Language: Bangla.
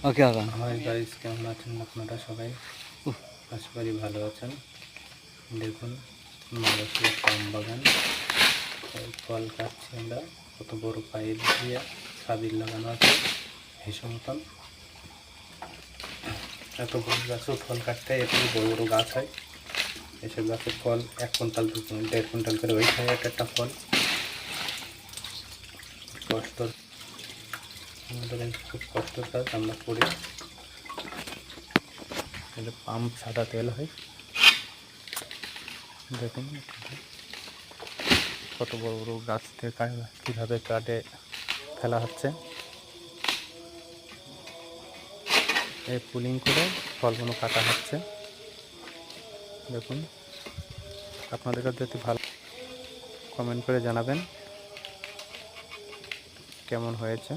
ওকে দাদা। হাই গাইস, কেমন আছেন আপনারা সবাই? আশা করি ভালো আছেন। দেখুন, মালয়েশিয়ার পাম বাগান, ফল কাটছি আমরা। কত বড় পাইপ দিয়ে সাবিল লাগানো আছে হেসো মতন। এত বড় গাছও ফল কাটতে হয়, এত বড় বড় গাছ হয়। এসব গাছের ফল 1 কুইন্টাল 1.5 কুইন্টাল করে ওই হয় একটা ফল। কষ্ট, আমাদের খুব কষ্টের কাজ আমরা করি। পাম্প সাদা তেল হয়। দেখুন কত বড় বড় গাছ থেকে কীভাবে কাটে ফেলা হচ্ছে। এই পুলিং করে ফলগুলো কাটা হচ্ছে। দেখুন, আপনাদের কাছে যদি ভালো কমেন্ট করে জানাবেন কেমন হয়েছে।